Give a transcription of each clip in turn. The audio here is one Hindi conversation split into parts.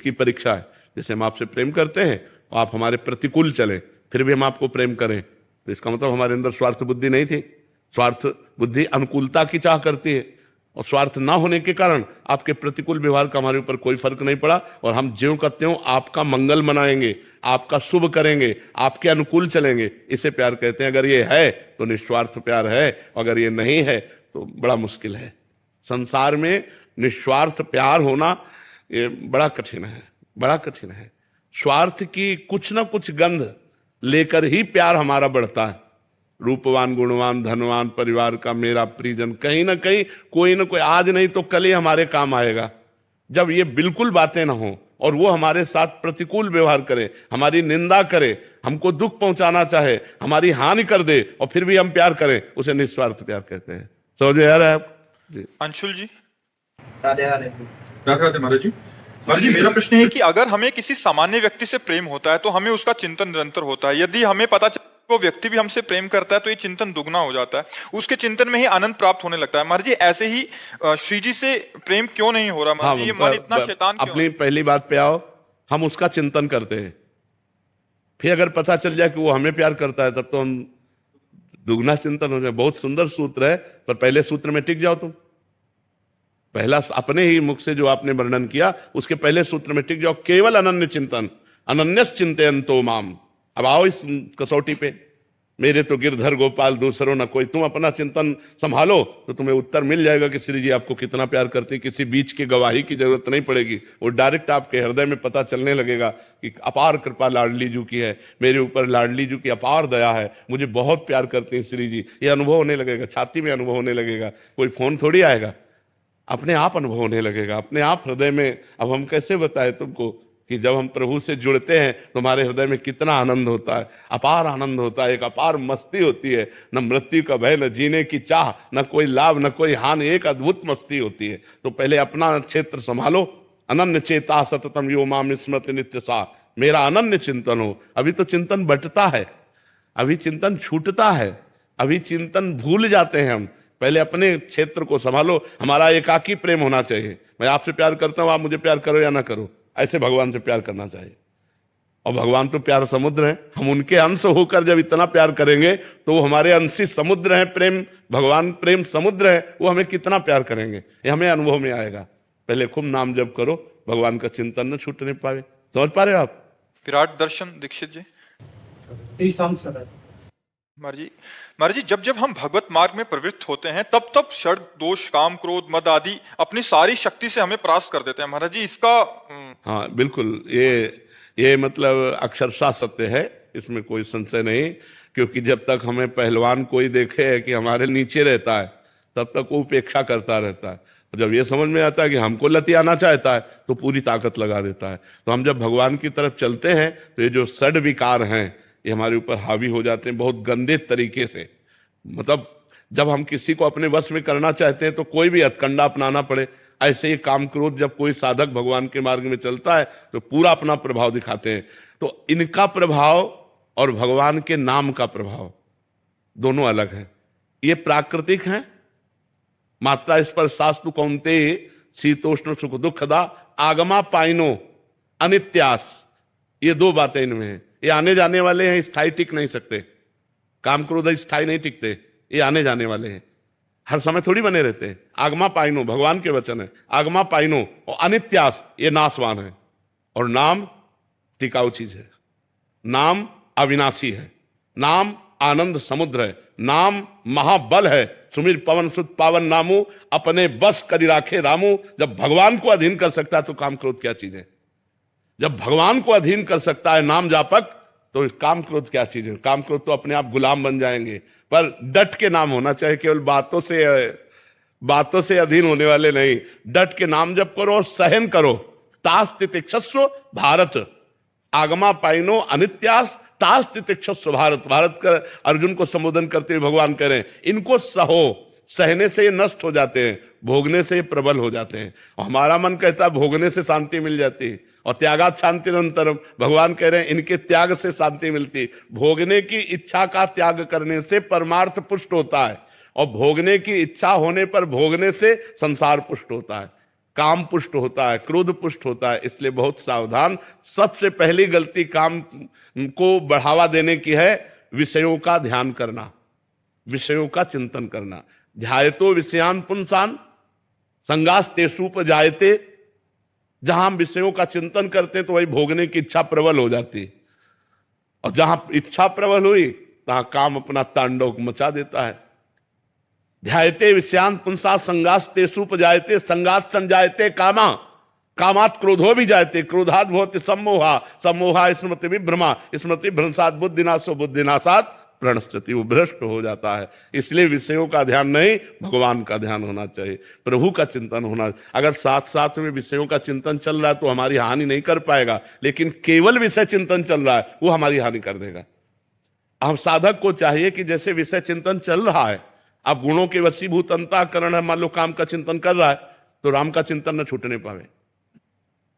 इसकी परीक्षा है। जैसे हम आपसे प्रेम करते हैं और आप हमारे प्रतिकूल चले, फिर भी हम आपको प्रेम करें, तो इसका मतलब हमारे अंदर स्वार्थ बुद्धि नहीं थी। स्वार्थ बुद्धि अनुकूलता की चाह करती है, और स्वार्थ ना होने के कारण आपके प्रतिकूल व्यवहार का हमारे ऊपर कोई फर्क नहीं पड़ा, और हम ज्यों का त्यों आपका मंगल मनाएंगे, आपका शुभ करेंगे, आपके अनुकूल चलेंगे। इसे प्यार कहते हैं। अगर ये है तो निस्वार्थ प्यार है, अगर ये नहीं है तो बड़ा मुश्किल है। संसार में निस्वार्थ प्यार होना ये बड़ा कठिन है, बड़ा कठिन है। स्वार्थ की कुछ ना कुछ गंध लेकर ही प्यार हमारा बढ़ता है। रूपवान, गुणवान, धनवान, परिवार का मेरा परिजन, कहीं ना कहीं कोई ना कोई आज नहीं तो कल ही हमारे काम आएगा। जब ये बिल्कुल बातें ना हो और वो हमारे साथ प्रतिकूल व्यवहार करे, हमारी निंदा करे, हमको दुख पहुंचाना चाहे, हमारी हानि कर दे, और फिर भी हम प्यार करें, उसे निस्वार्थ प्यार कहते हैं। समझ में आ रहा है आप जी? अंशुल जी। राधे राधे। राधे राधे महाराज जी। महाराज जी, मेरा प्रश्न है कि अगर हमें किसी सामान्य व्यक्ति से प्रेम होता है तो हमें उसका चिंतन निरंतर होता है। यदि हमें पता चले वो व्यक्ति भी हमसे प्रेम करता है तो ये चिंतन दुगना हो जाता है, उसके चिंतन में ही आनंद प्राप्त होने लगता है। महाराज जी, ऐसे ही श्री जी से प्रेम क्यों नहीं हो रहा? महाराज जी, ये मन इतना शैतान क्यों? अपनी पहली बात पे आओ, हम उसका चिंतन करते हैं, फिर अगर पता चल जाए कि वो हमें प्यार करता है तब तो हम दुगना चिंतन हो जाए। बहुत सुंदर सूत्र है, पर पहले सूत्र में टिक जाओ तुम। पहला अपने ही मुख से जो आपने वर्णन किया उसके पहले सूत्र में टिक जाओ। केवल अनन्य चिंतन, अनन्यस चिंतयन्तो माम। अब आओ इस कसौटी पे। मेरे तो गिरधर गोपाल दूसरों न कोई। तुम अपना चिंतन संभालो तो तुम्हें उत्तर मिल जाएगा कि श्री जी आपको कितना प्यार करते हैं। किसी बीच की गवाही की जरूरत नहीं पड़ेगी, वो डायरेक्ट आपके हृदय में पता चलने लगेगा कि अपार कृपा लाडली जू की है, मेरे ऊपर लाडली जू की अपार दया है, मुझे बहुत प्यार करते हैं श्री जी। ये अनुभव होने लगेगा, छाती में अनुभव होने लगेगा। कोई फोन थोड़ी आएगा, अपने आप अनुभव होने लगेगा, अपने आप हृदय में। अब हम कैसे बताएं तुमको कि जब हम प्रभु से जुड़ते हैं तो हमारे हृदय में कितना आनंद होता है, अपार आनंद होता है, एक अपार मस्ती होती है। न मृत्यु का भय, न जीने की चाह, न कोई लाभ, न कोई हानि, एक अद्भुत मस्ती होती है। तो पहले अपना क्षेत्र संभालो। अनन्य चेता सततम यो माम स्मृति नित्य सा। मेरा अनन्य चिंतन हो। अभी तो चिंतन बंटता है, अभी चिंतन छूटता है, अभी चिंतन भूल जाते हैं हम। पहले अपने क्षेत्र को संभालो। हमारा एकाकी प्रेम होना चाहिए। मैं आपसे प्यार करता हूं, आप मुझे प्यार करो या ना करो, ऐसे भगवान से प्यार करना चाहिए। और भगवान तो प्यार समुद्र है, हम उनके अंश होकर जब इतना प्यार करेंगे तो वो हमारे अंशी समुद्र है। प्रेम भगवान प्रेम समुद्र है, वो हमें कितना प्यार करेंगे ये हमें अनुभव में आएगा। पहले खूब नाम जप करो, भगवान का चिंतन न छूटने पावे। समझ पा रहे हो आप? विराट दर्शन दीक्षित जी। महाराज जी, जब जब हम भगवत मार्ग में प्रवृत्त होते हैं तब तब षड दोष, काम, क्रोध, मद आदि अपनी सारी शक्ति से हमें परास्त कर देते हैं। महाराज जी, इसका हाँ बिल्कुल, ये मतलब अक्षरशः सत्य है, इसमें कोई संशय नहीं। क्योंकि जब तक हमें पहलवान कोई देखे कि हमारे नीचे रहता है तब तक वो उपेक्षा करता रहता है। जब ये समझ में आता है कि हमको लतियाना चाहता है तो पूरी ताकत लगा देता है। तो हम जब भगवान की तरफ चलते हैं तो ये जो षड विकार हैं ये हमारे ऊपर हावी हो जाते हैं बहुत गंदे तरीके से। मतलब जब हम किसी को अपने वश में करना चाहते हैं तो कोई भी हथकंडा अपनाना पड़े। ऐसे ही काम क्रोध जब कोई साधक भगवान के मार्ग में चलता है तो पूरा अपना प्रभाव दिखाते हैं। तो इनका प्रभाव और भगवान के नाम का प्रभाव दोनों अलग है। ये प्राकृतिक है, मात्रा स्पर्शास्तु कौन्ते शीतोष्ण सुख दुखदा आगमा पाइनो अनित्यास। ये दो बातें इनमें हैं। ये आने जाने वाले हैं, स्थायी टिक नहीं सकते। काम क्रोध स्थायी नहीं टिकते, ये आने जाने वाले हैं, हर समय थोड़ी बने रहते हैं। आगमा पाइनो भगवान के वचन है, आगमा पाइनो। और अनित्यास ये नाशवान है। और नाम टिकाऊ चीज है, नाम अविनाशी है, नाम आनंद समुद्र है, नाम महाबल है। सुमिर पवन सुत पावन नामू अपने बस करी राखे रामू। जब भगवान को अधीन कर सकता है तो काम क्रोध क्या चीज है? जब भगवान को अधीन कर सकता है नाम जापक तो काम क्रोध क्या चीज है? काम क्रोध तो अपने आप गुलाम बन जाएंगे। पर डट के नाम होना चाहिए, केवल बातों से अधीन होने वाले नहीं। डट के नाम जप करो और सहन करो। तास तितिक्षस्व भारत आगमा पाइनो अनित्यास तास तितिक्षस्व भारत। भारत का अर्जुन को संबोधन करते हुए भगवान कह रहे हैं इनको सहो। सहने से ये नष्ट हो जाते हैं, भोगने से ये प्रबल हो जाते हैं। और हमारा मन कहता है भोगने से शांति मिल जाती है। और त्यागात शांति निरंतरम, भगवान कह रहे हैं इनके त्याग से शांति मिलती। भोगने की इच्छा का त्याग करने से परमार्थ पुष्ट होता है, और भोगने की इच्छा होने पर भोगने से संसार पुष्ट होता है। काम पुष्ट होता है, क्रोध पुष्ट होता है। इसलिए बहुत सावधान। सबसे पहली गलती काम को बढ़ावा देने की है, विषयों का ध्यान करना, विषयों का चिंतन करना। ध्यायतो विषयान पुंसान संगास्तेषुपजायते। जहां हम विषयों का चिंतन करते हैं तो वही भोगने की इच्छा प्रबल हो जाती है, और जहां इच्छा प्रबल हुई तहां काम अपना तांडव मचा देता है। ध्यायते विषयान पुंसा संगास्तेषुपजायते संगात संजायते कामा कामात क्रोधो भी जायते क्रोधात भवति सम्मोहा सम्मोहा स्मृति विभ्रमा स्मृति भ्रंशात बुद्धिनाशो बुद्धिनाशात प्रणश्यति। वो भ्रष्ट हो जाता है। इसलिए विषयों का ध्यान नहीं, भगवान का ध्यान होना चाहिए, प्रभु का चिंतन होना। अगर साथ साथ में विषयों का चिंतन चल रहा है तो हमारी हानि नहीं कर पाएगा, लेकिन केवल विषय चिंतन चल रहा है वो हमारी हानि कर देगा। हम साधक को चाहिए कि जैसे विषय चिंतन चल रहा है, अब गुणों के वशीभूत अंतःकरण है, मान लो काम का चिंतन कर रहा है तो राम का चिंतन न छूटने पावे,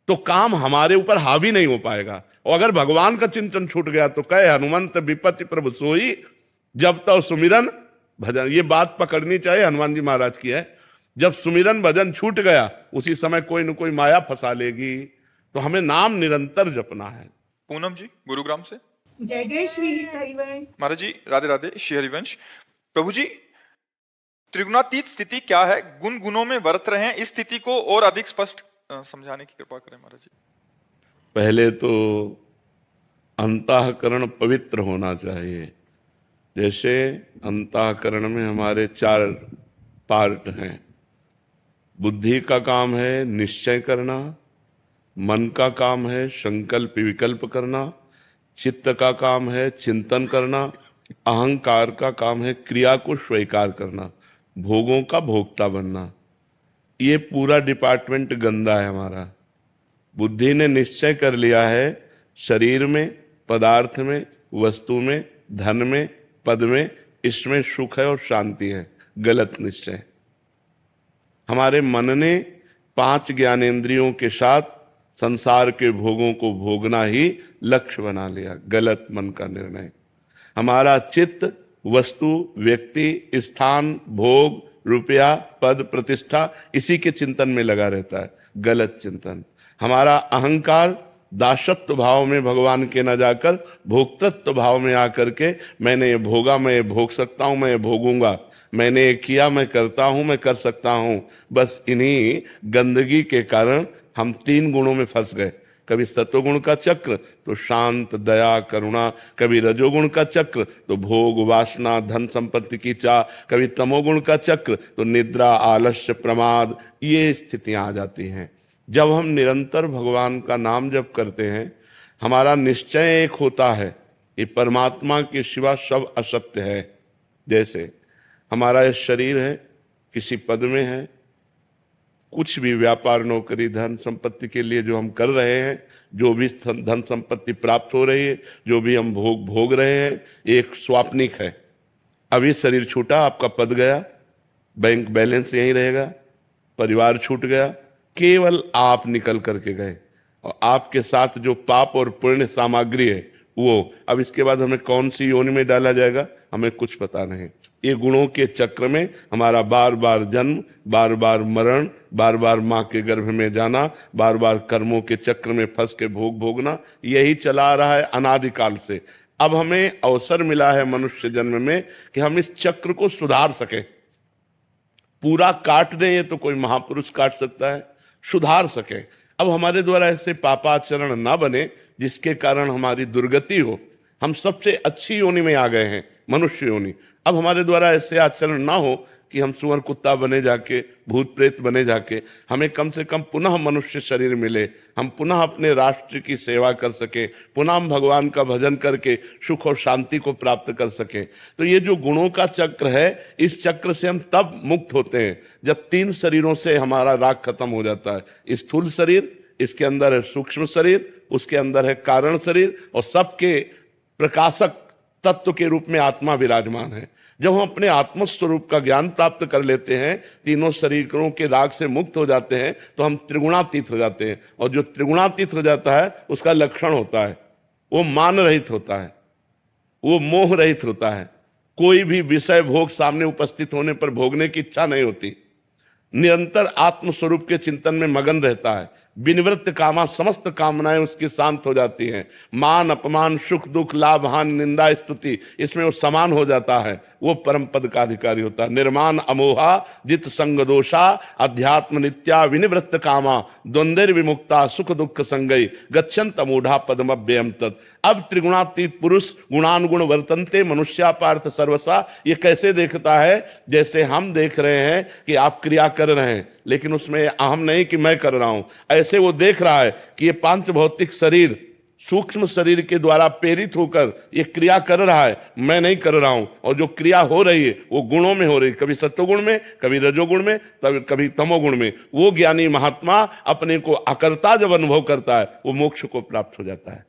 तो काम हमारे ऊपर हावी नहीं हो पाएगा। और अगर भगवान का चिंतन छूट गया तो कहे हनुमंत विपत्ति प्रभु सोई जब तक सुमिरन भजन। ये बात पकड़नी चाहिए, हनुमान जी महाराज की है। जब सुमिरन भजन छूट गया उसी समय कोई न कोई माया फंसा लेगी। तो हमें नाम निरंतर जपना है। पूनम जी गुरुग्राम से। जय जय श्री हरिवंश। महाराज जी राधे राधे, श्री हरिवंश। प्रभु जी, त्रिगुणातीत स्थिति क्या है? गुण गुणों में वर्त रहे हैं, इस स्थिति को और अधिक स्पष्ट समझाने की कृपा करें महाराज जी। पहले तो अंतःकरण पवित्र होना चाहिए। जैसे अंतःकरण में हमारे 4 पार्ट हैं। बुद्धि का काम है निश्चय करना, मन का काम है संकल्प विकल्प करना, चित्त का काम है चिंतन करना, अहंकार का काम है क्रिया को स्वीकार करना, भोगों का भोक्ता बनना। ये पूरा डिपार्टमेंट गंदा है हमारा। बुद्धि ने निश्चय कर लिया है शरीर में, पदार्थ में, वस्तु में, धन में, पद में, इसमें सुख है और शांति है। गलत निश्चय। हमारे मन ने 5 ज्ञानेंद्रियों के साथ संसार के भोगों को भोगना ही लक्ष्य बना लिया। गलत मन का निर्णय। हमारा चित्त वस्तु, व्यक्ति, स्थान, भोग, रुपया, पद, प्रतिष्ठा इसी के चिंतन में लगा रहता है। गलत चिंतन। हमारा अहंकार दासत्व भाव में भगवान के न जाकर भोक्तृत्व भाव में आकर के मैंने ये भोगा, मैं ये भोग सकता हूं, मैं ये भोगूंगा, मैंने ये किया, मैं करता हूं, मैं कर सकता हूं। बस इन्हीं गंदगी के कारण हम 3 गुणों में फंस गए। कभी सत्वगुण का चक्र तो शांत दया करुणा, कभी रजोगुण का चक्र तो भोग वासना धन संपत्ति की चाह, कभी तमोगुण का चक्र तो निद्रा आलस्य प्रमाद। ये स्थितियां आ जाती हैं। जब हम निरंतर भगवान का नाम जप करते हैं, हमारा निश्चय एक होता है, ये परमात्मा के सिवा सब असत्य है। जैसे हमारा ये शरीर है, किसी पद में है, कुछ भी व्यापार नौकरी धन संपत्ति के लिए जो हम कर रहे हैं, जो भी धन संपत्ति प्राप्त हो रही है, जो भी हम भोग रहे हैं, एक स्वाप्निक है। अभी शरीर छूटा, आपका पद गया, बैंक बैलेंस यहीं रहेगा, परिवार छूट गया, केवल आप निकल करके गए और आपके साथ जो पाप और पुण्य सामग्री है वो। अब इसके बाद हमें कौन सी योनि में डाला जाएगा हमें कुछ पता नहीं। ये गुणों के चक्र में हमारा बार बार जन्म, बार बार मरण, बार बार माँ के गर्भ में जाना, बार बार कर्मों के चक्र में फंस के भोग भोगना, यही चला रहा है अनादिकाल से। अब हमें अवसर मिला है मनुष्य जन्म में कि हम इस चक्र को सुधार सके। पूरा काट दें ये तो कोई महापुरुष काट सकता है, सुधार सके। अब हमारे द्वारा ऐसे पापाचरण ना बने जिसके कारण हमारी दुर्गति हो। हम सबसे अच्छी योनि में आ गए हैं, मनुष्य योनि। अब हमारे द्वारा ऐसे आचरण ना हो कि हम सुअर कुत्ता बने जाके, भूत प्रेत बने जाके। हमें कम से कम पुनः मनुष्य शरीर मिले, हम पुनः अपने राष्ट्र की सेवा कर सके, पुनः हम भगवान का भजन करके सुख और शांति को प्राप्त कर सके। तो ये जो गुणों का चक्र है, इस चक्र से हम तब मुक्त होते हैं जब 3 शरीरों से हमारा राग खत्म हो जाता है। स्थूल शरीर, इसके अंदर है सूक्ष्म शरीर, उसके अंदर है कारण शरीर, और सबके प्रकाशक तत्व के रूप में आत्मा विराजमान है। जब हम अपने आत्मस्वरूप का ज्ञान प्राप्त कर लेते हैं, तीनों शरीरों के राग से मुक्त हो जाते हैं, तो हम त्रिगुणातीत हो जाते हैं। और जो त्रिगुणातीत हो जाता है उसका लक्षण होता है, वो मान रहित होता है, वो मोह रहित होता है। कोई भी विषय भोग सामने उपस्थित होने पर भोगने की इच्छा नहीं होती। निरंतर आत्मस्वरूप के चिंतन में मगन रहता है, विनिवृत्त कामा, समस्त कामनाएं उसकी शांत हो जाती हैं। मान अपमान, सुख दुख, लाभ हानि, निंदा स्तुति, इसमें वो समान हो जाता है, वो परम पद का अधिकारी होता है। निर्माण अमोहा जित संग दोषा, अध्यात्म नित्या विनिवृत्त कामा, द्वंद्व विमुक्ता, सुख दुख संगई, गच्छन्त मूढ़ा पदमव्ययम तत्। अब त्रिगुणातीत पुरुष गुणानुगुण वर्तन्ते मनुष्या पार्थ सर्वसा, ये कैसे देखता है? जैसे हम देख रहे हैं कि आप क्रिया कर रहे हैं, लेकिन उसमें अहम नहीं कि मैं कर रहा हूं, ऐसे वो देख रहा है कि ये पांच भौतिक शरीर सूक्ष्म शरीर के द्वारा प्रेरित होकर ये क्रिया कर रहा है, मैं नहीं कर रहा हूं। और जो क्रिया हो रही है वो गुणों में हो रही है, कभी सत्वगुण में, कभी रजोगुण में, कभी तमोगुण में। वो ज्ञानी महात्मा अपने को अकर्ता जब अनुभव करता है, वो मोक्ष को प्राप्त हो जाता है।